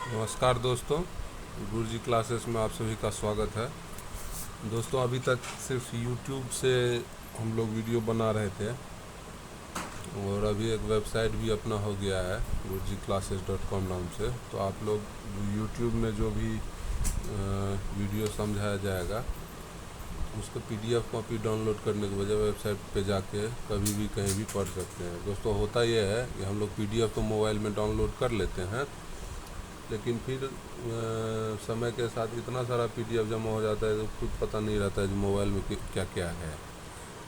नमस्कार दोस्तों, गुरुजी क्लासेस में आप सभी का स्वागत है। दोस्तों, अभी तक सिर्फ यूट्यूब से हम लोग वीडियो बना रहे थे और अभी एक वेबसाइट भी अपना हो गया है गुरुजी क्लासेस .com नाम से। तो आप लोग यूट्यूब में जो भी वीडियो समझाया जाएगा उसको PDF कॉपी डाउनलोड करने के बजाय वेबसाइट पे जाके कभी भी कहीं भी पढ़ सकते हैं। दोस्तों, होता यह है कि हम लोग PDF तो मोबाइल में डाउनलोड कर लेते हैं, लेकिन फिर समय के साथ इतना सारा PDF जमा हो जाता है तो खुद पता नहीं रहता है कि मोबाइल में क्या क्या है।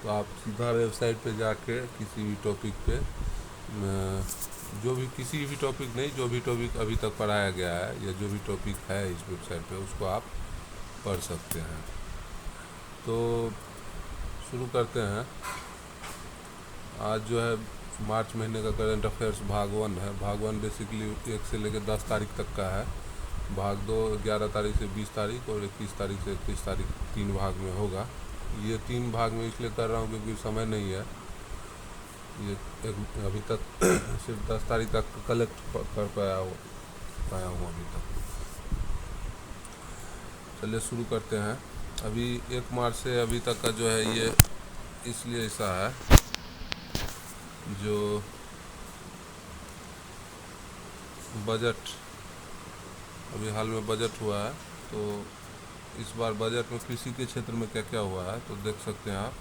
तो आप सीधा वेबसाइट पे जाके किसी भी टॉपिक पे जो भी किसी भी टॉपिक नहीं, जो भी टॉपिक अभी तक पढ़ाया गया है या जो भी टॉपिक है इस वेबसाइट पे उसको आप पढ़ सकते हैं। तो शुरू करते हैं। आज जो है मार्च महीने का करंट अफेयर्स भाग 1 है। भाग 1 बेसिकली 1 से लेकर 10 तारीख तक का है। भाग 2 11 तारीख से 20 तारीख और 21 तारीख से 31 तारीख 3 भाग में होगा। ये 3 भाग में इसलिए कर रहा हूँ क्योंकि समय नहीं है। ये अभी तक सिर्फ 10 तारीख तक कलेक्ट कर पाया हूँ अभी तक। चलिए शुरू करते हैं। अभी 1 मार्च से अभी तक का जो है ये इसलिए ऐसा है, जो बजट अभी हाल में बजट हुआ है, तो इस बार बजट में कृषि के क्षेत्र में क्या क्या हुआ है तो देख सकते हैं आप।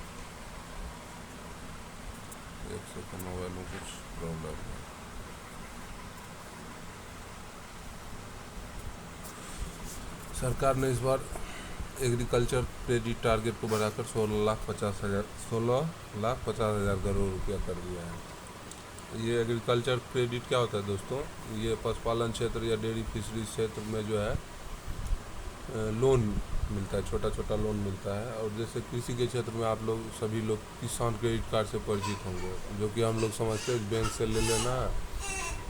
एक सेकंड, मोबाइल में कुछ प्रॉब्लम है। सरकार ने इस बार एग्रीकल्चर क्रेडिट टारगेट को बढ़ाकर 16,50,000 करोड़ रुपया कर दिया है। ये एग्रीकल्चर क्रेडिट क्या होता है दोस्तों? ये पशुपालन क्षेत्र या डेयरी फिशरीज क्षेत्र में जो है लोन मिलता है, छोटा छोटा लोन मिलता है। और जैसे कृषि के क्षेत्र में आप लोग सभी लोग किसान क्रेडिट कार्ड से परिचित होंगे, जो कि हम लोग समझते हैं बैंक से ले लेना,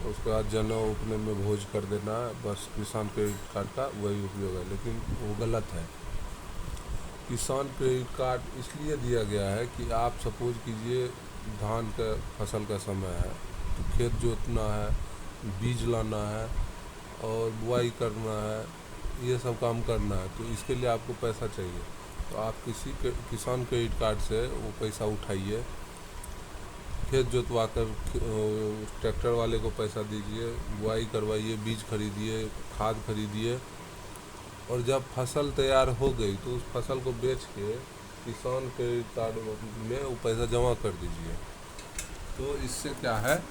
उसके बाद जनेऊ उपनयन में भोज कर देना, बस किसान क्रेडिट कार्ड का वही उपयोग है। लेकिन वो गलत है। किसान क्रेडिट कार्ड इसलिए दिया गया है कि आप सपोज कीजिए धान का फसल का समय है, तो खेत जोतना है, बीज लाना है और बुआई करना है, ये सब काम करना है, तो इसके लिए आपको पैसा चाहिए। तो आप किसान क्रेडिट कार्ड से वो पैसा उठाइए, खेत जोतवा कर ट्रैक्टर वाले को पैसा दीजिए, बुआई करवाइए, बीज खरीदिए, खाद खरीदिए, और जब फसल तैयार हो गई तो उस फसल को बेच के किसान क्रेडिट कार्ड में वो पैसा जमा कर दीजिए। तो इससे क्या है,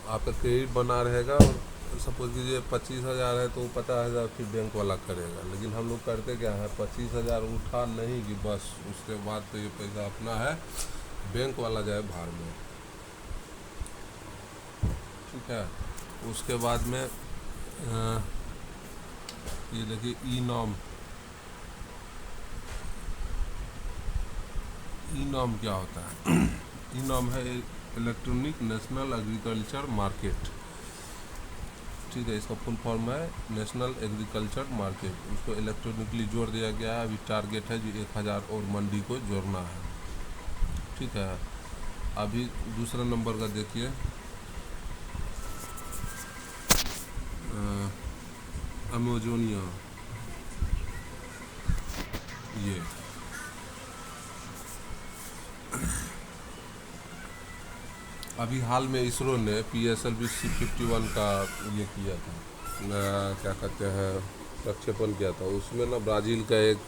आपका क्रेडिट बना रहेगा। और सपोज कीजिए 25,000 है तो 50,000 फिर बैंक वाला करेगा। लेकिन हम लोग करते क्या है, 25,000 उठा नहीं कि बस उसके बाद तो ये पैसा अपना है, बैंक वाला जाए भाड़ में। ठीक है। उसके बाद में ये देखिए ई नाम क्या होता है? ई नाम है इलेक्ट्रॉनिक नेशनल एग्रीकल्चर मार्केट। ठीक है, इसका फुल फॉर्म है नेशनल एग्रीकल्चर मार्केट। उसको इलेक्ट्रॉनिकली जोड़ दिया गया है। अभी टारगेट है जो 1,000 और मंडी को जोड़ना है। ठीक है। अभी दूसरा नंबर का देखिए, अमेजोनिया, ये अभी हाल में इसरो ने PSLV C-51 का ये किया था, क्या कहते हैं, प्रक्षेपण किया था। उसमें ना ब्राज़ील का एक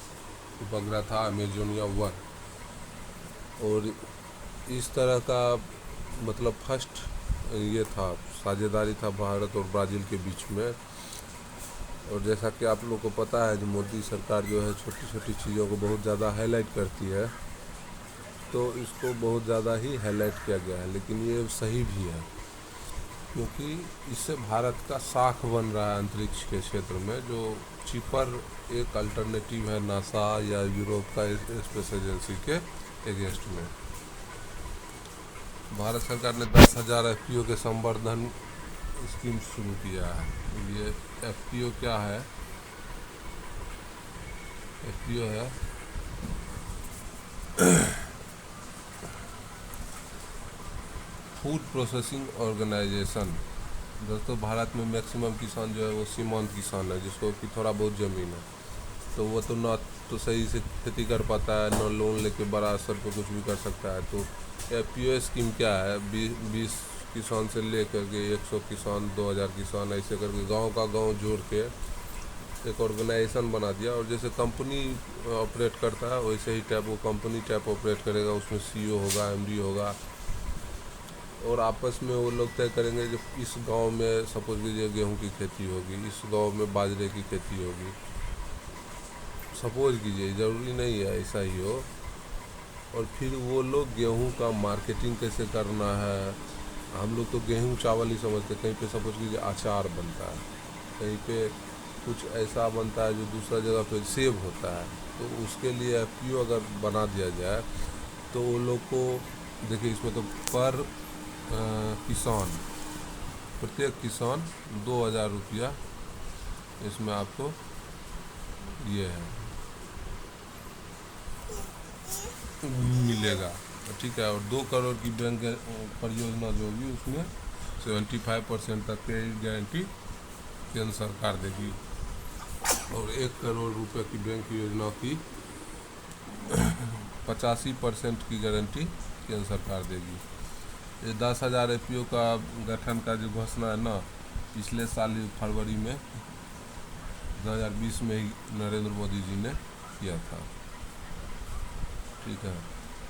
उपग्रह था अमेजोनिया 1, और इस तरह का मतलब फर्स्ट ये था, साझेदारी था भारत और ब्राज़ील के बीच में। और जैसा कि आप लोग को पता है, जो मोदी सरकार जो है छोटी छोटी चीज़ों को बहुत ज़्यादा हाईलाइट करती है, तो इसको बहुत ज़्यादा ही हाईलाइट किया गया है। लेकिन ये सही भी है, क्योंकि इससे भारत का साख बन रहा है अंतरिक्ष के क्षेत्र में, जो चीपर एक अल्टरनेटिव है नासा या यूरोप का स्पेस एजेंसी के अगेंस्ट में। भारत सरकार ने 10,000 FPO के संवर्धन स्कीम शुरू किया है। ये FPO क्या है? FPO है फूड प्रोसेसिंग ऑर्गेनाइजेशन। दोस्तों भारत में मैक्सिमम किसान जो है वो सीमांत किसान है, जिसको कि थोड़ा बहुत ज़मीन है, तो वो तो ना तो सही से खेती कर पाता है, ना लोन लेके बड़ा स्तर पर कुछ भी कर सकता है। तो FPO स्कीम क्या है, 20 किसान से ले करके 100 किसान, 2000 किसान, ऐसे करके गांव का गांव जोड़ के एक ऑर्गेनाइजेशन बना दिया। और जैसे कंपनी ऑपरेट करता है वैसे ही टाइप वो कंपनी टाइप ऑपरेट करेगा। उसमें CEO होगा, MD होगा, और आपस में वो लोग तय करेंगे जो इस गांव में सपोज कीजिए गेहूं की खेती होगी, इस गांव में बाजरे की खेती होगी, सपोज कीजिए, ज़रूरी नहीं है ऐसा ही हो। और फिर वो लोग गेहूं का मार्केटिंग कैसे करना है, हम लोग तो गेहूं चावल ही समझते, कहीं पे सपोज कीजिए अचार बनता है, कहीं पे कुछ ऐसा बनता है जो दूसरा जगह पे सेव होता है, तो उसके लिए FPO अगर बना दिया जाए तो वो लोग को, देखिए इसमें तो पर किसान, प्रत्येक किसान 2000 रुपया इसमें आपको ये है मिलेगा, ठीक है। और 2 करोड़ की बैंक परियोजना जो होगी उसमें 75% तक क्रेडिट गारंटी केंद्र सरकार देगी, और 1 करोड़ रुपए की बैंक योजना की 85% की गारंटी केंद्र सरकार देगी। ये 10,000 FPO का गठन का जो घोषणा है ना, पिछले साल फरवरी में 2020 में ही नरेंद्र मोदी जी ने किया था, ठीक है।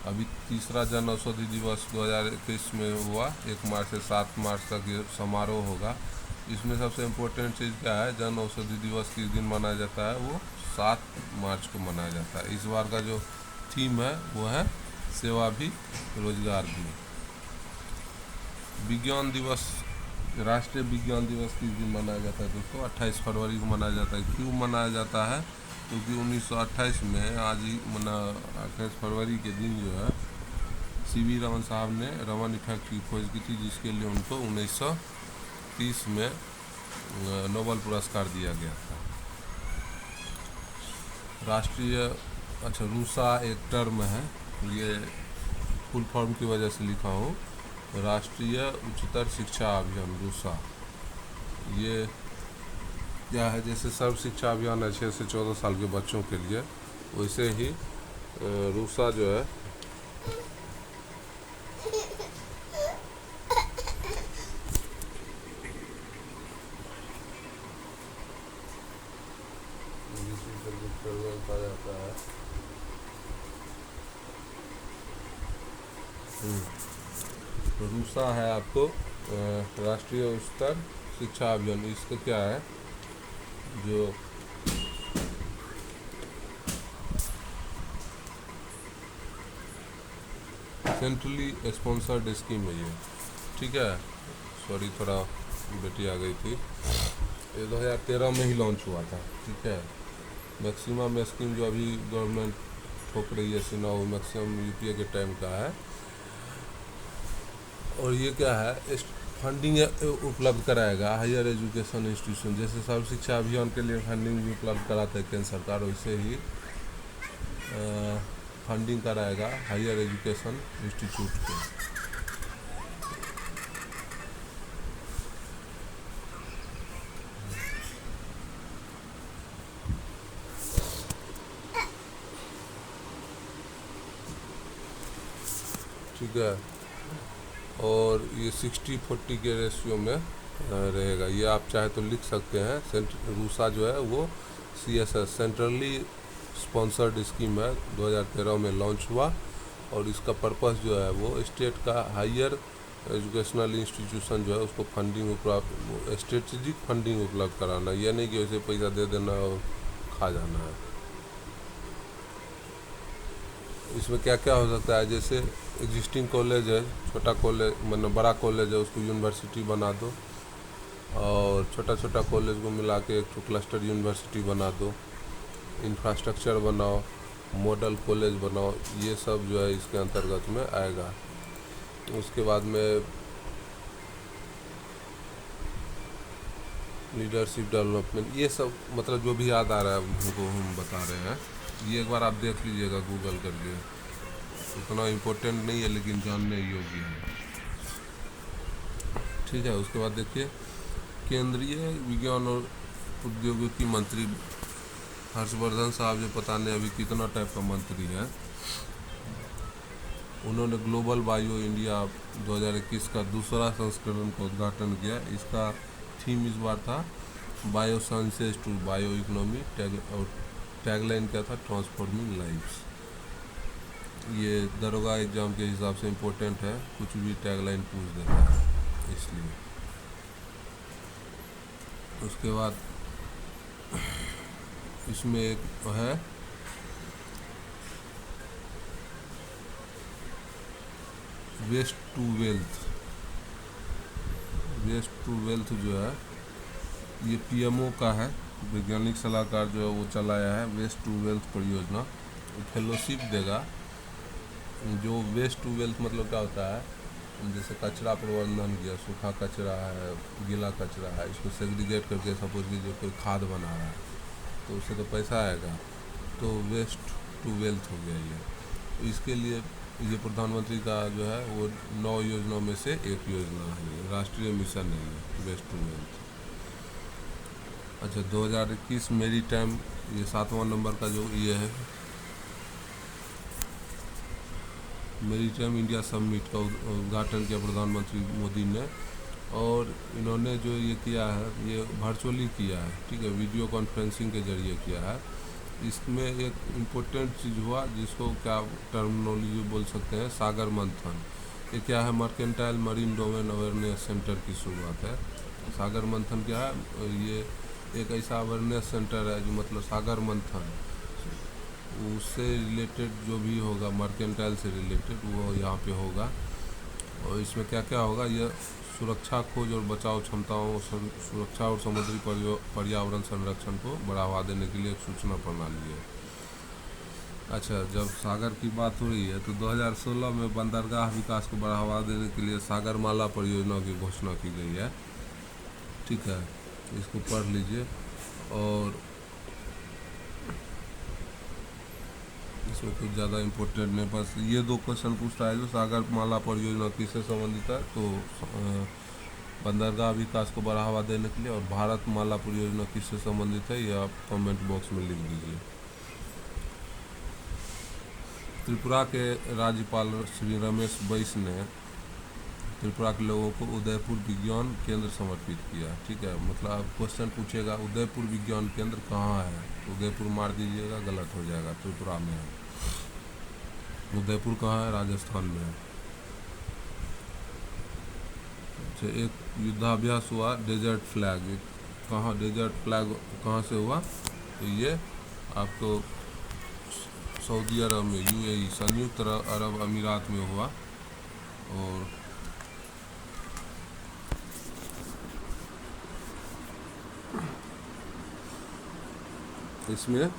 अभी तीसरा जन औषधि दिवस 2021 में हुआ, 1 मार्च से 7 मार्च तक ये समारोह होगा। इसमें सबसे इम्पोर्टेंट चीज़ क्या है, जन औषधि दिवस किस दिन मनाया जाता है, वो 7 मार्च को मनाया जाता है। इस बार का जो थीम है वो है सेवा भी रोजगार भी। विज्ञान दिवस, राष्ट्रीय विज्ञान दिवस किस दिन मनाया जाता है दोस्तों, 28 फरवरी को मनाया जाता है। क्यों मनाया जाता है, क्योंकि 1928 में आज ही 28 फरवरी के दिन जो है CV रमन साहब ने रमन इफेक्ट की खोज की थी, जिसके लिए उनको 1930 में नोबेल पुरस्कार दिया गया था। राष्ट्रीय, अच्छा रूसा एक टर्म है, ये फुल फॉर्म की वजह से लिखा हूँ, राष्ट्रीय उच्चतर शिक्षा अभियान रूसा। ये क्या है, जैसे सर्व शिक्षा अभियान है 6 से 14 साल के बच्चों के लिए, वैसे ही रूसा जो है जाता है। रूसा है आपको राष्ट्रीय उच्चतर शिक्षा अभियान। इसका क्या है, जो सेंट्रली स्पॉन्सर्ड स्कीम है ये, ठीक है। सॉरी थोड़ा बेटी आ गई थी। ये 2013 में ही लॉन्च हुआ था, ठीक है। मैक्सिमम स्कीम जो अभी गवर्नमेंट ठोक रही है चुनाव, मैक्सिमम UPA के टाइम का है। और ये क्या है, फंडिंग उपलब्ध कराएगा हायर एजुकेशन इंस्टीट्यूशन, जैसे सर्व शिक्षा अभियान के लिए फंडिंग भी उपलब्ध कराता है केंद्र सरकार, वैसे ही फंडिंग कराएगा हायर एजुकेशन इंस्टीट्यूट को। ठीक है, और ये 60-40 के रेशियो में रहेगा। ये आप चाहे तो लिख सकते हैं। रूसा जो है वो CSS सेंट्रली स्पॉन्सर्ड स्कीम है, 2013 में लॉन्च हुआ, और इसका पर्पस जो है वो स्टेट का हायर एजुकेशनल इंस्टीट्यूशन जो है उसको फंडिंग उपलब्ध, स्ट्रेटेजिक फंडिंग उपलब्ध कराना। यह नहीं कि वैसे पैसा दे देना और खा जाना है। इसमें क्या क्या हो सकता है, जैसे एग्जिस्टिंग कॉलेज है, छोटा कॉलेज मतलब बड़ा कॉलेज है उसको यूनिवर्सिटी बना दो, और छोटा छोटा कॉलेज को मिला के एक क्लस्टर यूनिवर्सिटी बना दो, इंफ्रास्ट्रक्चर बनाओ, मॉडल कॉलेज बनाओ, ये सब जो है इसके अंतर्गत में आएगा। उसके बाद में लीडरशिप डेवलपमेंट, ये सब मतलब जो भी याद आ रहा है हमको हम बता रहे हैं। ये एक बार आप देख लीजिएगा गूगल करके, उतना इम्पोर्टेंट नहीं है लेकिन जानने योग्य है, ठीक है। उसके बाद देखिए केंद्रीय विज्ञान और प्रौद्योगिकी मंत्री हर्षवर्धन साहब, जो पता नहीं अभी कितना टाइप का मंत्री है, उन्होंने ग्लोबल बायो इंडिया 2021 का दूसरा संस्करण का उद्घाटन किया। इसका थीम इस बार था bio sciences to bio economy, और टैगलाइन क्या था, ट्रांसफॉर्मिंग लाइव्स। ये दरोगा एग्जाम के हिसाब से इम्पोर्टेंट है, कुछ भी टैगलाइन पूछ देता है इसलिए। उसके बाद इसमें एक है waste to wealth. Waste to wealth जो है ये पीएमओ का है, वैज्ञानिक सलाहकार जो है वो चलाया है वेस्ट टू वेल्थ परियोजना। फेलोशिप देगा। जो वेस्ट टू वेल्थ मतलब क्या होता है, जैसे कचरा प्रबंधन किया, सूखा कचरा है, गीला कचरा है, इसको सेग्रीगेट करके सपोज कीजिए कोई खाद बना रहा है तो उससे तो पैसा आएगा, तो वेस्ट टू वेल्थ हो गया ये। तो इसके लिए ये प्रधानमंत्री का जो है वो 9 योजनाओं में से एक योजना है, ये राष्ट्रीय मिशन है ये वेस्ट टू वेल्थ। अच्छा, 2021 मेरी टाइम, ये 7वां नंबर का जो ये है मेरी टाइम इंडिया समिट का उद्घाटन किया प्रधानमंत्री मोदी ने। और इन्होंने जो ये किया है ये वर्चुअली किया है, ठीक है, वीडियो कॉन्फ्रेंसिंग के जरिए किया है। इसमें एक इम्पोर्टेंट चीज़ हुआ जिसको क्या टर्मिनोलॉजी बोल सकते हैं, सागर मंथन। ये क्या है, mercantile marine domain awareness centre की शुरुआत है। सागर मंथन क्या है, ये एक ऐसा अवेयरनेस सेंटर है जो मतलब सागर मंथन उससे रिलेटेड जो भी होगा, मर्केंटाइल से रिलेटेड, वो यहाँ पे होगा। और इसमें क्या क्या होगा, यह सुरक्षा, खोज और बचाव क्षमताओं, सुरक्षा और समुद्री पर्यावरण संरक्षण को बढ़ावा देने के लिए एक सूचना प्रणाली है। अच्छा, जब सागर की बात हो रही है तो 2016 में बंदरगाह विकास को बढ़ावा देने के लिए सागरमाला परियोजना की घोषणा की गई है, ठीक है, इसको पढ़ लीजिए। और इसमें कुछ ज़्यादा इम्पोर्टेंट नहीं, बस ये 2 क्वेश्चन पूछता है जो सागरमाला परियोजना किससे संबंधित है, तो बंदरगाह विकास को बढ़ावा देने के लिए, और भारत माला परियोजना किससे संबंधित है, ये आप कमेंट बॉक्स में लिख दीजिए। त्रिपुरा के राज्यपाल श्री रमेश बैस ने त्रिपुरा के लोगों को उदयपुर विज्ञान केंद्र समर्पित किया, ठीक है। मतलब आप क्वेश्चन पूछेगा उदयपुर विज्ञान केंद्र कहाँ है, उदयपुर मार दीजिएगा, गलत हो जाएगा, त्रिपुरा में है। उदयपुर कहाँ है, राजस्थान में है। अच्छा, एक युद्धाभ्यास हुआ डेजर्ट फ्लैग, कहाँ डेजर्ट फ्लैग कहाँ से हुआ, तो ये आपको सऊदी अरब में, यूएई संयुक्त अरब अमीरात में हुआ। और इसमें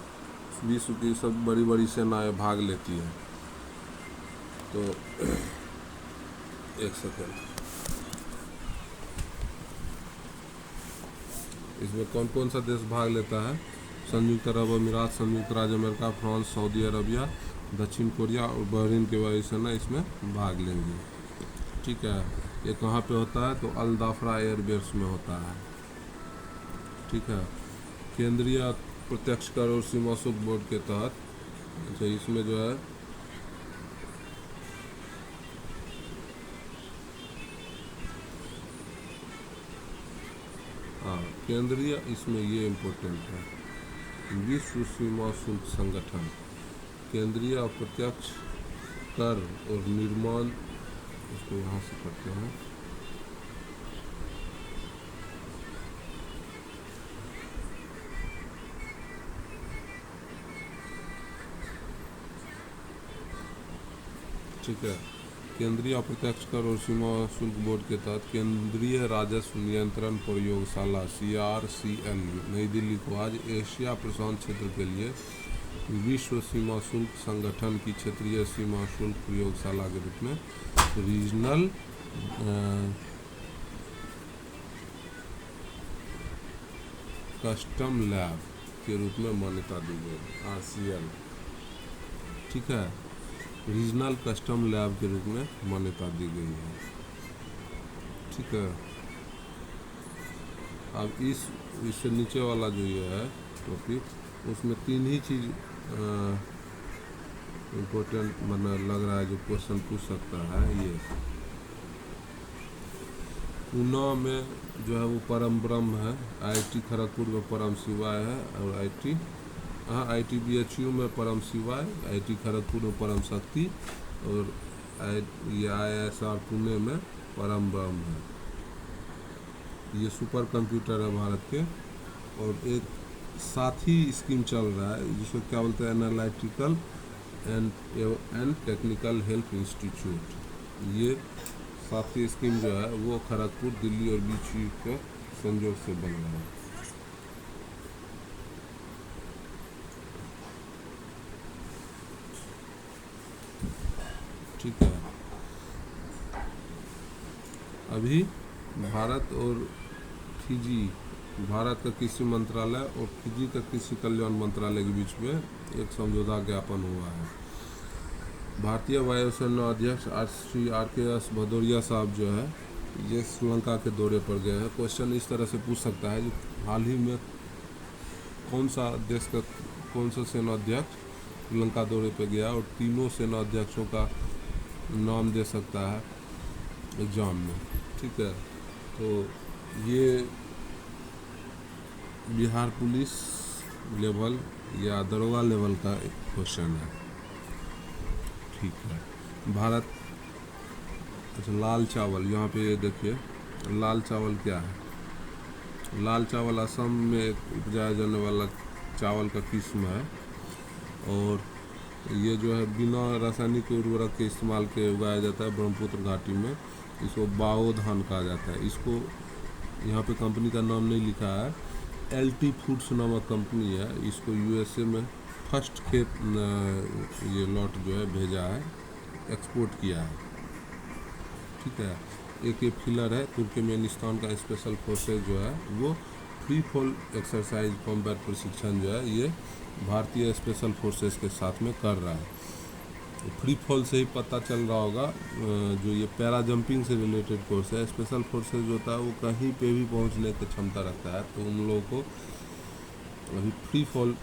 विश्व की सब बड़ी बड़ी सेनाएं भाग लेती हैं। तो एक सेकेंड, इसमें कौन कौन सा देश भाग लेता है, संयुक्त अरब अमीरात, संयुक्त राज्य अमेरिका, फ्रांस, सऊदी अरबिया, दक्षिण कोरिया और बहरीन के वायुसेना इसमें भाग लेंगे, ठीक है। ये कहाँ पे होता है, तो अल दाफरा एयरबेस में होता है, ठीक है। केंद्रीय प्रत्यक्ष कर और सीमा शुल्क बोर्ड के तहत, अच्छा, इसमें जो है हाँ केंद्रीय, इसमें ये इम्पोर्टेंट है, विश्व सीमा शुल्क संगठन, केंद्रीय अप्रत्यक्ष कर और निर्माण, इसको यहाँ से करते हैं, ठीक है। केंद्रीय अप्रत्यक्ष कर और सीमा शुल्क बोर्ड के तहत केंद्रीय राजस्व नियंत्रण प्रयोगशाला CRCL नई दिल्ली को आज एशिया प्रशांत क्षेत्र के लिए विश्व सीमा शुल्क संगठन की क्षेत्रीय सीमा शुल्क प्रयोगशाला के रूप में रीजनल कस्टम लैब के रूप में मान्यता दी गई, RCL, ठीक है, रीजनल कस्टम लैब के रूप में मान्यता दी गई है, ठीक है। अब इससे नीचे वाला जो ये है टॉपिक, उसमें 3 ही चीज़ इम्पोर्टेंट मतलब लग रहा है जो क्वेश्चन पूछ सकता है। ये ऊना में जो है वो परम ब्रह्म है, IIT खड़गपुर में परम शिवाय है, और ITBHU में परम शिवाय, IIT खड़गपुर में परम शक्ति, और ये IISR पुणे में परम ब्रह्म है। ये सुपर कंप्यूटर है भारत के। और एक साथ ही स्कीम चल रहा है जिसको क्या बोलते हैं, analytical and technical health institute. ये साथी स्कीम जो है वो खड़गपुर, दिल्ली और BHU के संयोग से बन रहा है। ठीक है। अभी भारत और फिजी, भारत का कृषि मंत्रालय और फिजी का कृषि कल्याण मंत्रालय के बीच में एक समझौता ज्ञापन हुआ है। भारतीय वायुसेना अध्यक्ष श्री RKS भदौरिया साहब जो है ये श्रीलंका के दौरे पर गए हैं। क्वेश्चन इस तरह से पूछ सकता है, जो हाल ही में कौन सा सेना अध्यक्ष श्रीलंका दौरे पर गया, और तीनों सेना अध्यक्षों का नाम दे सकता है एग्जाम में। ठीक है, तो ये बिहार पुलिस लेवल या दरोगा लेवल का एक क्वेश्चन है। ठीक है। भारत, अच्छा, लाल चावल, यहाँ पे देखिए लाल चावल क्या है। लाल चावल असम में उपजाया जाने वाला चावल का किस्म है, और ये जो है बिना रासायनिक उर्वरक के इस्तेमाल के उगाया जाता है ब्रह्मपुत्र घाटी में। इसको बाओ धान कहा जाता है। इसको यहाँ पे कंपनी का नाम नहीं लिखा है, LT फूड्स नामक कंपनी है। इसको USA में फर्स्ट खेप ये लॉट जो है भेजा है, एक्सपोर्ट किया है। ठीक है। एक फिलर है, तुर्कमेनिस्तान का स्पेशल फोर्सेज जो है वो फ्री फॉल एक्सरसाइज कॉम्बैट प्रशिक्षण जो है ये भारतीय स्पेशल फोर्सेज के साथ में कर रहा है। तो फ्री फॉल से ही पता चल रहा होगा, जो ये पैरा जंपिंग से रिलेटेड कोर्स है। स्पेशल फोर्सेज जो होता है वो कहीं पे भी पहुंचने की क्षमता रखता है, तो उन लोगों को अभी फ्री फॉल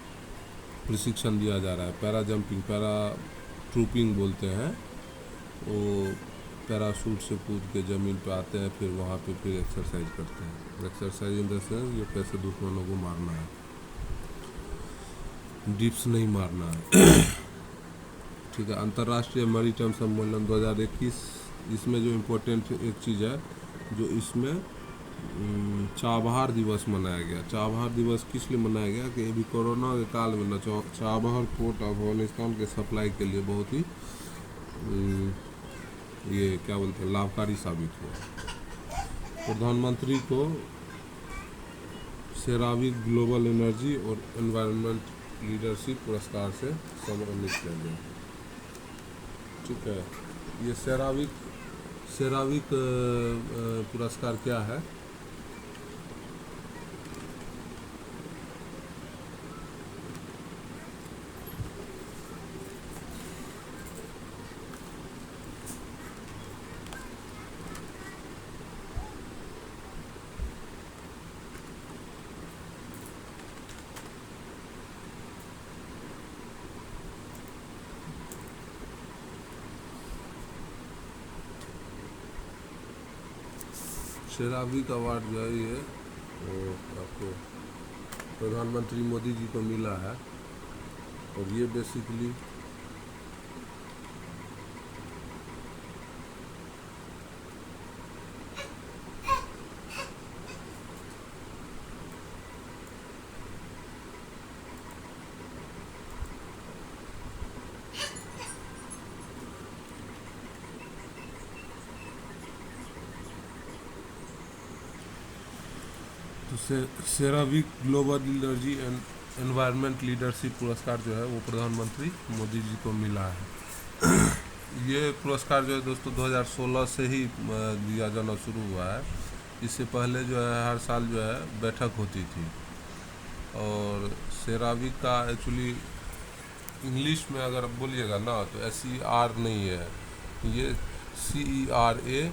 प्रशिक्षण दिया जा रहा है। पैरा जंपिंग, पैरा ट्रूपिंग बोलते हैं। वो पैराशूट से कूद के ज़मीन पे आते हैं, फिर वहाँ पे फिर एक्सरसाइज करते हैं। एक्सरसाइज इन द सेंस ये कैसे दुश्मनों को मारना है, डिप्स नहीं मारना है। ठीक है। अंतर्राष्ट्रीय मैरीटाइम सम्मेलन 2021, इसमें जो इम्पोर्टेंट एक चीज़ है, जो इसमें चाबहार दिवस मनाया गया। चाबहार दिवस किस लिए मनाया गया कि अभी कोरोना के काल में न चाबहार पोर्ट अफगानिस्तान के सप्लाई के लिए बहुत ही ये क्या बोलते हैं लाभकारी साबित हुआ। प्रधानमंत्री को सेरावीक ग्लोबल एनर्जी और एनवायरनमेंट लीडरशिप पुरस्कार से सम्मानित किया गया। ठीक है। ये सेरावीक पुरस्कार क्या है? सेरावीक अवार्ड जो है ये वो आपको प्रधानमंत्री मोदी जी को मिला है, और ये basically CERAWeek global energy and environment leadership पुरस्कार जो है वो प्रधानमंत्री मोदी जी को मिला है। ये पुरस्कार जो है दोस्तों 2016 से ही दिया जाना शुरू हुआ है। इससे पहले जो है हर साल जो है बैठक होती थी, और सेरावीक का एक्चुअली इंग्लिश में अगर बोलिएगा ना तो SER नहीं है, ये CERAWEEK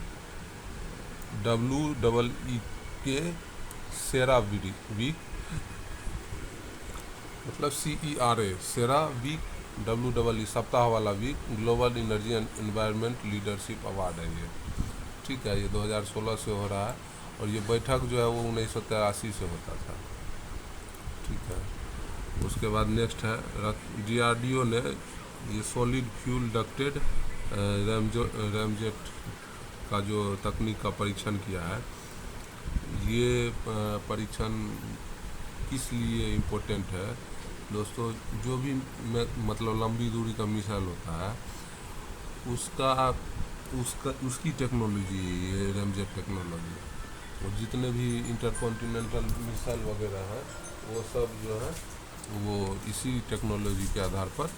सेरा वीक मतलब CERA सेरा वीक WEE सप्ताह वाला week global energy and environment leadership award है ये। ठीक है, ये 2016 से हो रहा है और ये बैठक जो है वो 1983 से होता था। ठीक है, उसके बाद नेक्स्ट है DRDO ने ये सॉलिड फ्यूल डक्टेड रैमजेट का जो तकनीक का परीक्षण किया है। ये परीक्षण किस लिए इम्पोर्टेंट है दोस्तों? जो भी मतलब लंबी दूरी का मिसाइल होता है उसकी टेक्नोलॉजी, ये रैमजेट टेक्नोलॉजी, और जितने भी इंटरकॉन्टिनेंटल मिसाइल वगैरह हैं वो सब जो है वो इसी टेक्नोलॉजी के आधार पर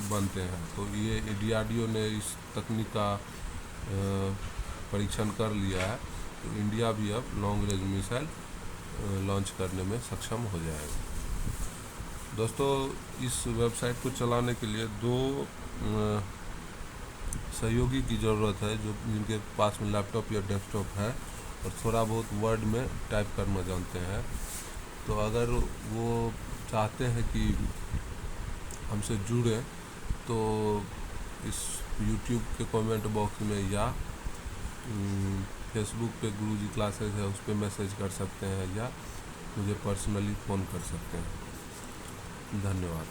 बनते हैं। तो ये DRDO ने इस तकनीक का परीक्षण कर लिया है, तो इंडिया भी अब लॉन्ग रेंज मिसाइल लॉन्च करने में सक्षम हो जाएगा। दोस्तों, इस वेबसाइट को चलाने के लिए 2 सहयोगी की ज़रूरत है, जिनके पास में लैपटॉप या डेस्कटॉप है और थोड़ा बहुत वर्ड में टाइप करना जानते हैं। तो अगर वो चाहते हैं कि हमसे जुड़े तो इस YouTube के कमेंट बॉक्स में या फेसबुक पे गुरुजी क्लासेस है उस पर मैसेज कर सकते हैं या मुझे पर्सनली फ़ोन कर सकते हैं। धन्यवाद।